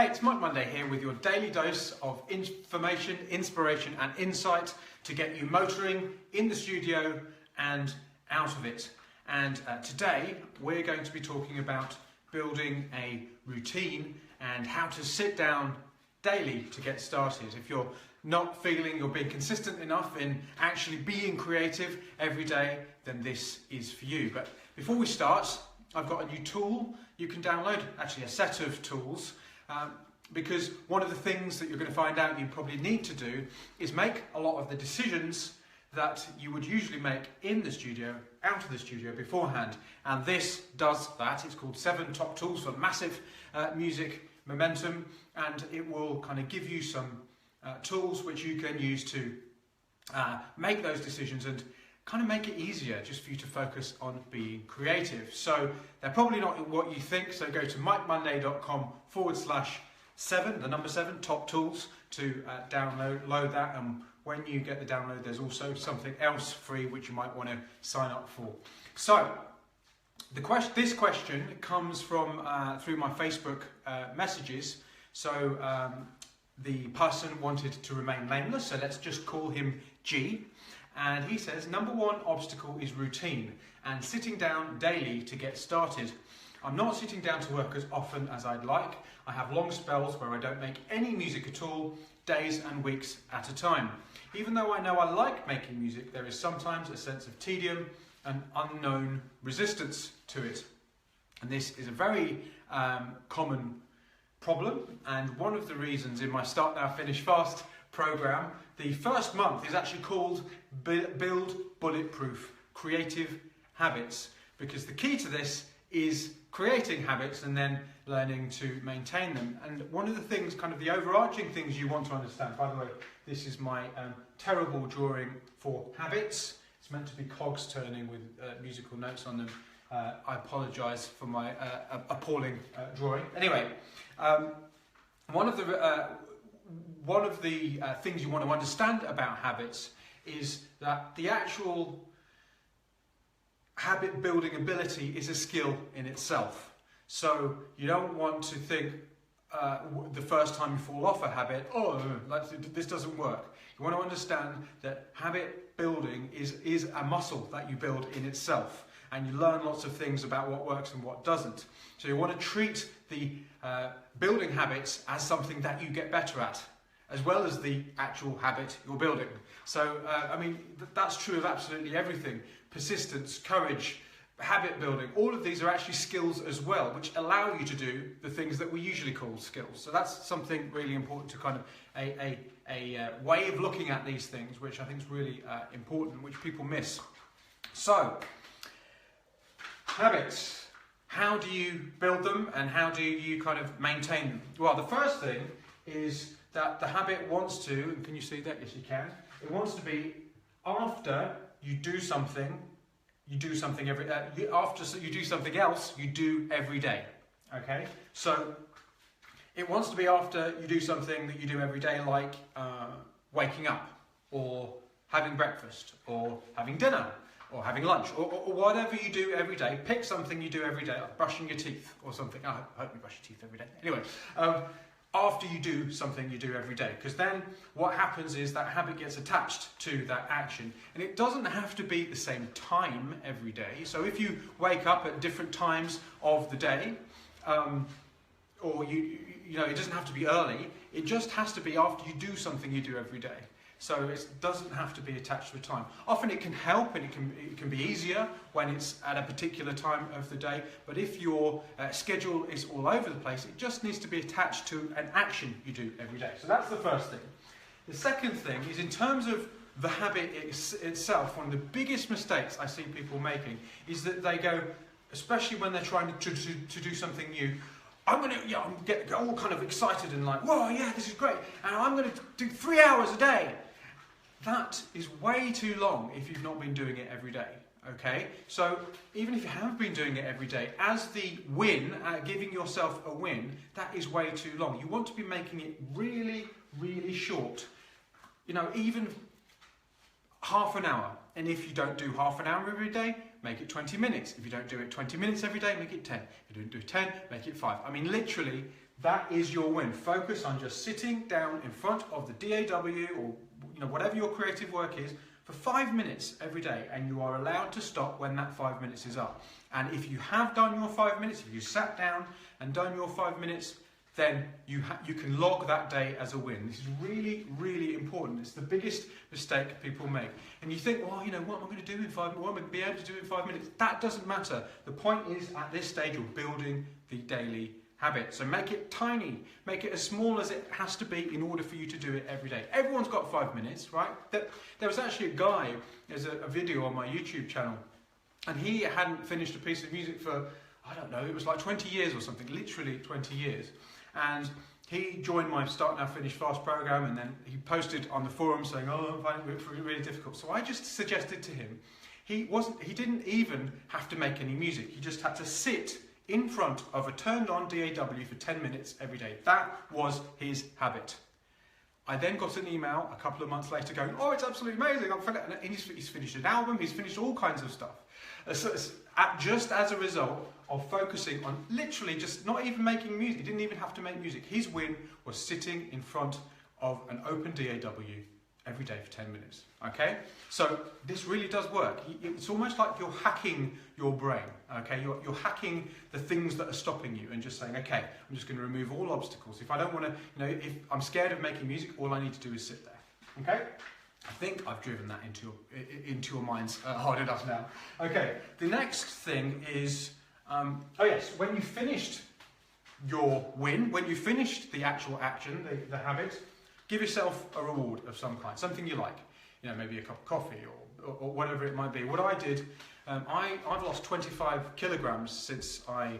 Hey, it's Mike Monday here with your daily dose of information, inspiration and insight to get you motoring in the studio and out of it. And today we're going to be talking about building a routine and how to sit down daily to get started. If you're not feeling you're being consistent enough in actually being creative every day, then this is for you. But before we start, I've got a new tool you can download, actually a set of tools, because one of the things that you're going to find out you probably need to do is make a lot of the decisions that you would usually make in the studio, out of the studio beforehand. And this does that. It's called 7 Top Tools for Massive Music Momentum, and it will kind of give you some tools which you can use to make those decisions and kind of make it easier just for you to focus on being creative. So they're probably not what you think, so go to mikemonday.com/7, the number 7, top tools, to download that. And when you get the download, there's also something else free which you might want to sign up for. So this question comes from through my Facebook messages. So the person wanted to remain nameless, so let's just call him G. And he says, number 1 obstacle is routine and sitting down daily to get started. I'm not sitting down to work as often as I'd like. I have long spells where I don't make any music at all, days and weeks at a time. Even though I know I like making music, there is sometimes a sense of tedium and unknown resistance to it. And this is a very common problem, and one of the reasons in my Start Now Finish Fast program, the first month is actually called Build Bulletproof Creative Habits, because the key to this is creating habits and then learning to maintain them. And one of the things, kind of the overarching things you want to understand, by the way, this is my terrible drawing for habits. It's meant to be cogs turning with musical notes on them. I apologise for my appalling drawing. Anyway, one of the things you want to understand about habits is that the actual habit building ability is a skill in itself. So you don't want to think the first time you fall off a habit, this doesn't work. You want to understand that habit building is a muscle that you build in itself, and you learn lots of things about what works and what doesn't. So you want to treat the building habits as something that you get better at, as well as the actual habit you're building. So, I mean, that's true of absolutely everything. Persistence, courage, habit building, all of these are actually skills as well, which allow you to do the things that we usually call skills. So that's something really important, to kind of a way of looking at these things, which I think is really important, which people miss. So, habits. How do you build them and how do you kind of maintain them? Well, the first thing is that the habit wants to, and can you see that? Yes, you can. It wants to be after you do something every after you do something else you do every day. Okay, so it wants to be after you do something that you do every day, like waking up, or having breakfast, or having dinner, or having lunch, or whatever you do every day. Pick something you do every day, like brushing your teeth or something. I hope you brush your teeth every day. Anyway, after you do something you do every day, because then what happens is that habit gets attached to that action, and it doesn't have to be the same time every day. So if you wake up at different times of the day, or you know, it doesn't have to be early. It just has to be after you do something you do every day. So it doesn't have to be attached to a time. Often it can help, and it can be easier when it's at a particular time of the day. But if your schedule is all over the place, it just needs to be attached to an action you do every day. So that's the first thing. The second thing is, in terms of the habit itself, one of the biggest mistakes I see people making is that they go, especially when they're trying to do something new, I'm going to get all kind of excited and like, whoa, yeah, this is great, and I'm going to do 3 hours a day. That is way too long if you've not been doing it every day, okay? So even if you have been doing it every day, as the win, giving yourself a win, that is way too long. You want to be making it really, really short. You know, even half an hour. And if you don't do half an hour every day, make it 20 minutes. If you don't do it 20 minutes every day, make it 10. If you don't do 10, make it 5. I mean, literally, that is your win. Focus on just sitting down in front of the DAW or whatever your creative work is for 5 minutes every day, and you are allowed to stop when that 5 minutes is up. And if you have done your 5 minutes, if you sat down and done your 5 minutes, then you can log that day as a win. This is really, really important. It's the biggest mistake people make. And you think, well, what am I going to do in 5 minutes? What am I going to be able to do in 5 minutes? That doesn't matter. The point is, at this stage, you're building the daily habit. So make it tiny. Make it as small as it has to be in order for you to do it every day. Everyone's got 5 minutes, right? There was actually a guy, there's a video on my YouTube channel, and he hadn't finished a piece of music for, I don't know, it was like 20 years or something, literally 20 years. And he joined my Start Now Finish Fast program, and then he posted on the forum saying, oh, I'm finding it really difficult. So I just suggested to him, he didn't even have to make any music. He just had to sit in front of a turned on DAW for 10 minutes every day. That was his habit. I then got an email a couple of months later going, oh, it's absolutely amazing. And he's finished an album, he's finished all kinds of stuff. So just as a result of focusing on literally just not even making music, he didn't even have to make music. His win was sitting in front of an open DAW every day for 10 minutes. Okay? So this really does work. It's almost like you're hacking your brain. Okay? You're hacking the things that are stopping you and just saying, okay, I'm just going to remove all obstacles. If I don't want to, if I'm scared of making music, all I need to do is sit there. Okay? I think I've driven that into your minds hard enough now. Okay, the next thing is, when you finished your win, when you finished the actual action, the habit, give yourself a reward of some kind, something you like. Maybe a cup of coffee or whatever it might be. What I did, I've lost 25 kilograms since I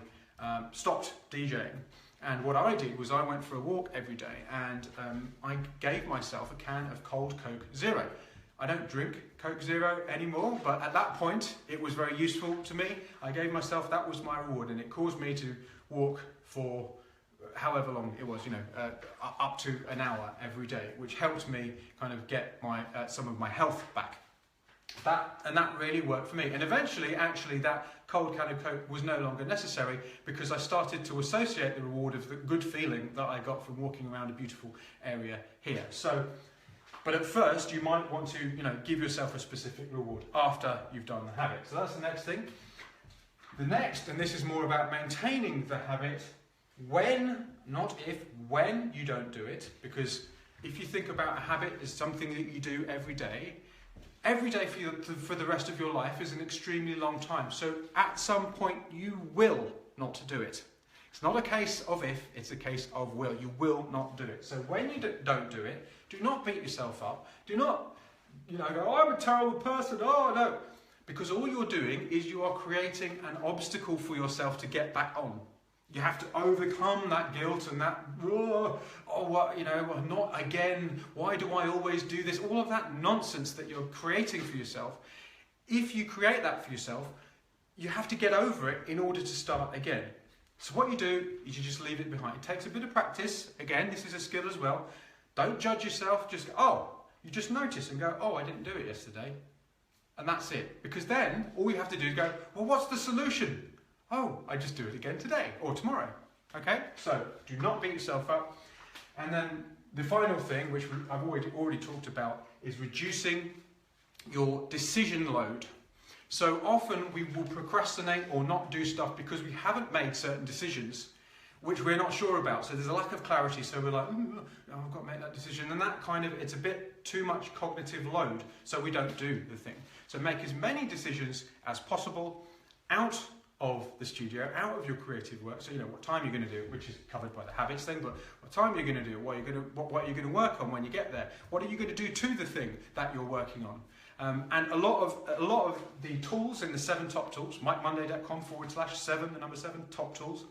stopped DJing. And what I did was I went for a walk every day, and I gave myself a can of cold Coke Zero. I don't drink Coke Zero anymore, but at that point it was very useful to me. I gave myself, that was my reward, and it caused me to walk for however long it was, up to an hour every day, which helped me kind of get some of my health back. That really worked for me. And eventually, actually, that cold can of Coke was no longer necessary because I started to associate the reward of the good feeling that I got from walking around a beautiful area here. But at first, you might want to, give yourself a specific reward after you've done the habit. So that's the next thing. The next, and this is more about maintaining the habit, when, not if, when you don't do it, because if you think about a habit as something that you do every day for the rest of your life is an extremely long time. So at some point you will not do it. It's not a case of if, it's a case of will. You will not do it. So when you don't do it, do not beat yourself up. Do not, go, oh, I'm a terrible person. Oh, no. Because all you're doing is you are creating an obstacle for yourself to get back on. You have to overcome that guilt and that, not again, why do I always do this? All of that nonsense that you're creating for yourself. If you create that for yourself, you have to get over it in order to start again. So what you do is you just leave it behind. It takes a bit of practice. Again, this is a skill as well. Don't judge yourself. Just go, you just notice and go, oh, I didn't do it yesterday. And that's it. Because then all you have to do is go, well, what's the solution? Oh, I just do it again today or tomorrow. Okay? So do not beat yourself up. And then the final thing, which I've already talked about, is reducing your decision load. So often we will procrastinate or not do stuff because we haven't made certain decisions which we're not sure about. So there's a lack of clarity. So we're like, I've got to make that decision. And that it's a bit too much cognitive load. So we don't do the thing. So make as many decisions as possible out of the studio, out of your creative work. So what time you're going to do it, which is covered by the habits thing, but what time you're going to do it, what are you going to work on when you get there, what are you going to do to the thing that you're working on. And a lot of the tools in the 7 top tools, mikemonday.com/7, the number 7 top tools,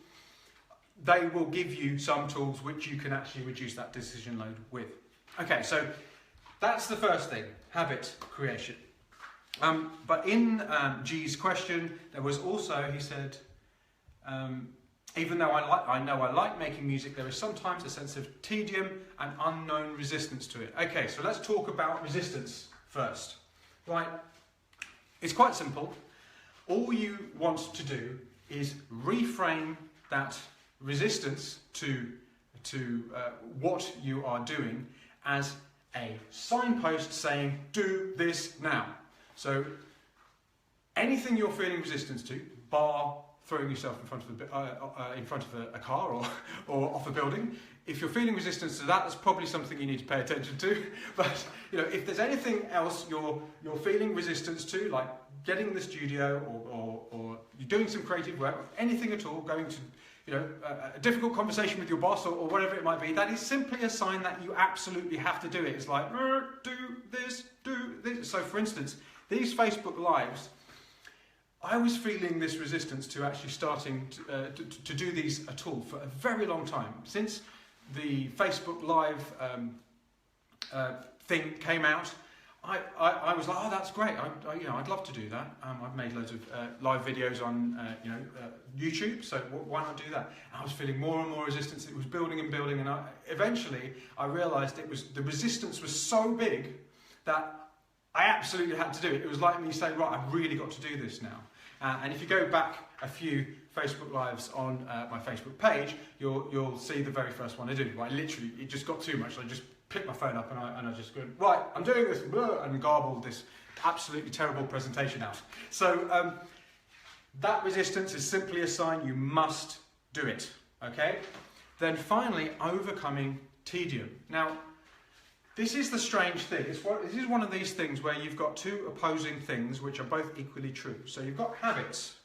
they will give you some tools which you can actually reduce that decision load with. Okay, so that's the first thing, habit creation. But in G's question, there was also, he said, even though I know I like making music, there is sometimes a sense of tedium and unknown resistance to it. Okay, so let's talk about resistance first. Right, it's quite simple. All you want to do is reframe that resistance to what you are doing as a signpost saying, do this now. So anything you're feeling resistance to, bar throwing yourself in front of a car or off a building. If you're feeling resistance to that, that's probably something you need to pay attention to. But if there's anything else you're feeling resistance to, like getting in the studio or you're doing some creative work, anything at all, going to a difficult conversation with your boss or whatever it might be, that is simply a sign that you absolutely have to do it. It's like, do this. So for instance, these Facebook Lives, I was feeling this resistance to actually starting to do these at all for a very long time. Since the Facebook Live thing came out, I was like, oh, that's great. I'd love to do that. I've made loads of live videos on YouTube, so why not do that? And I was feeling more and more resistance. It was building and building, and eventually I realised the resistance was so big that I absolutely had to do it. It was like me saying, right, I've really got to do this now. And if you go back a few Facebook Lives on my Facebook page, you'll see the very first one I did. Right, literally, it just got too much. I just picked my phone up and I just went, right, I'm doing this, and garbled this absolutely terrible presentation out. So that resistance is simply a sign you must do it, okay? Then finally, overcoming tedium. Now, this is the strange thing. This is one of these things where you've got two opposing things which are both equally true. So you've got habits,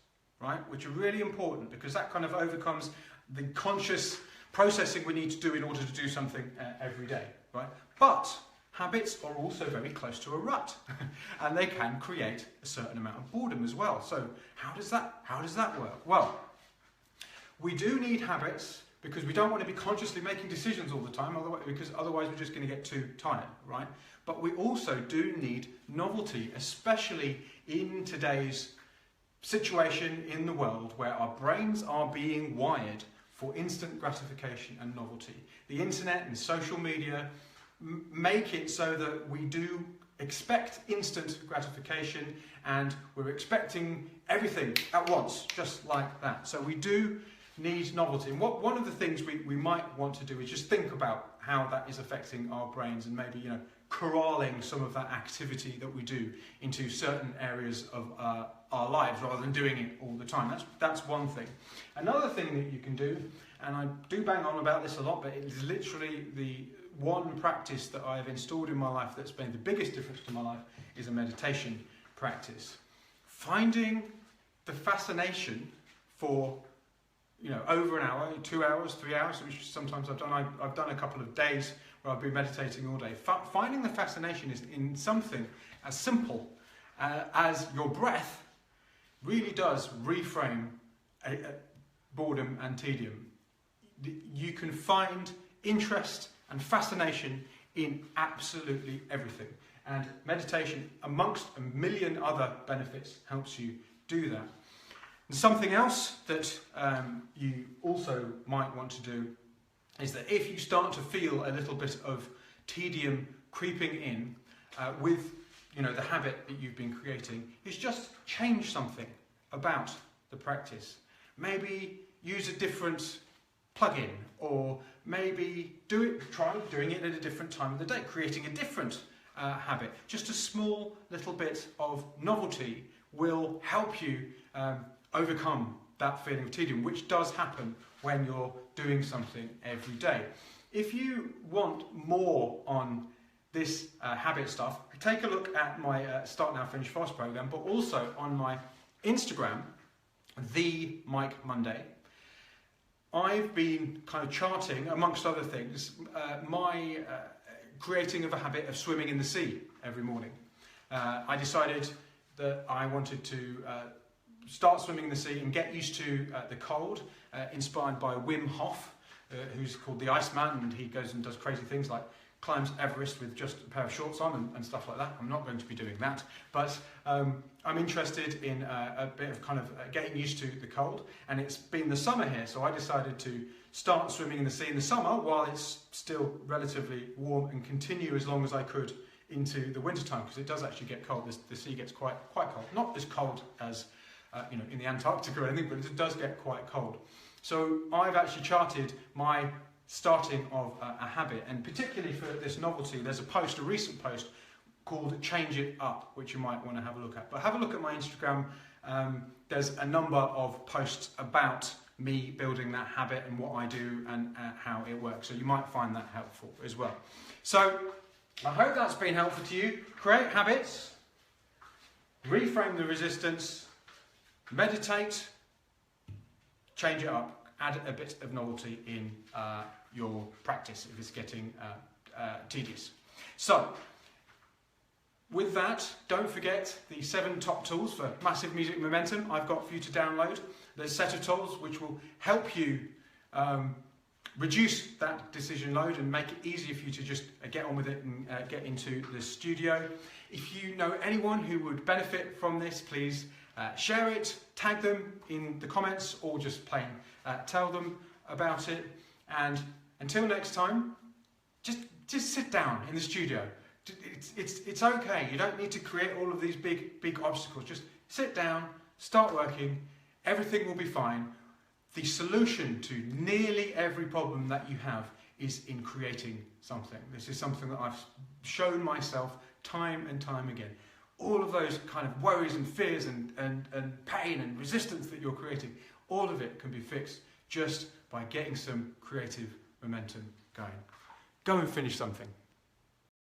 right, which are really important because that kind of overcomes the conscious processing we need to do in order to do something every day, right? But habits are also very close to a rut and they can create a certain amount of boredom as well. So how does that work? Well, we do need habits because we don't want to be consciously making decisions all the time, because otherwise we're just going to get too tired, right? But we also do need novelty, especially in today's situation in the world where our brains are being wired for instant gratification and novelty. The internet and social media make it so that we do expect instant gratification and we're expecting everything at once, just like that. So we do need novelty. And one of the things we might want to do is just think about how that is affecting our brains and maybe, corralling some of that activity that we do into certain areas of our lives rather than doing it all the time. That's one thing. Another thing that you can do, and I do bang on about this a lot, but it is literally the one practice that I have installed in my life that's made the biggest difference to my life, is a meditation practice. Finding the fascination for over an hour, 2 hours, 3 hours, which sometimes I've done. I've done a couple of days where I've been meditating all day. Finding the fascination is in something as simple as your breath really does reframe boredom and tedium. You can find interest and fascination in absolutely everything. And meditation, amongst a million other benefits, helps you do that. And something else that you also might want to do is that if you start to feel a little bit of tedium creeping in with the habit that you've been creating, is just change something about the practice. Maybe use a different plugin, or maybe try doing it at a different time of the day, creating a different habit. Just a small little bit of novelty will help you overcome that feeling of tedium, which does happen when you're doing something every day. If you want more on this habit stuff, take a look at my Start Now Finish Fast program, but also on my Instagram, The Mike Monday. I've been kind of charting, amongst other things, my creating of a habit of swimming in the sea every morning. I decided that I wanted to start swimming in the sea and get used to the cold, inspired by Wim Hof, who's called the Iceman, and he goes and does crazy things like climbs Everest with just a pair of shorts on and stuff like that. I'm not going to be doing that, but I'm interested in a bit of kind of getting used to the cold, and it's been the summer here, so I decided to start swimming in the sea in the summer while it's still relatively warm and continue as long as I could into the winter time, because it does actually get cold. The sea gets quite cold, not as cold as in the Antarctic or anything, but it does get quite cold. So I've actually charted my starting of a habit, and particularly for this novelty, there's a recent post called Change It Up, which you might want to have a look at. But have a look at my Instagram. There's a number of posts about me building that habit and what I do and how it works. So you might find that helpful as well. So I hope that's been helpful to you. Create habits, reframe the resistance, meditate, change it up, add a bit of novelty in your practice if it's getting tedious. So with that, don't forget the 7 top tools for massive music momentum I've got for you to download. There's a set of tools which will help you reduce that decision load and make it easier for you to just get on with it and get into the studio. If you know anyone who would benefit from this, please share it, tag them in the comments, or just plain tell them about it. And until next time, just sit down in the studio. It's okay. You don't need to create all of these big obstacles. Just sit down, start working. Everything will be fine. The solution to nearly every problem that you have is in creating something. This is something that I've shown myself time and time again. All of those kind of worries and fears and pain and resistance that you're creating, all of it can be fixed just by getting some creative momentum going. Go and finish something.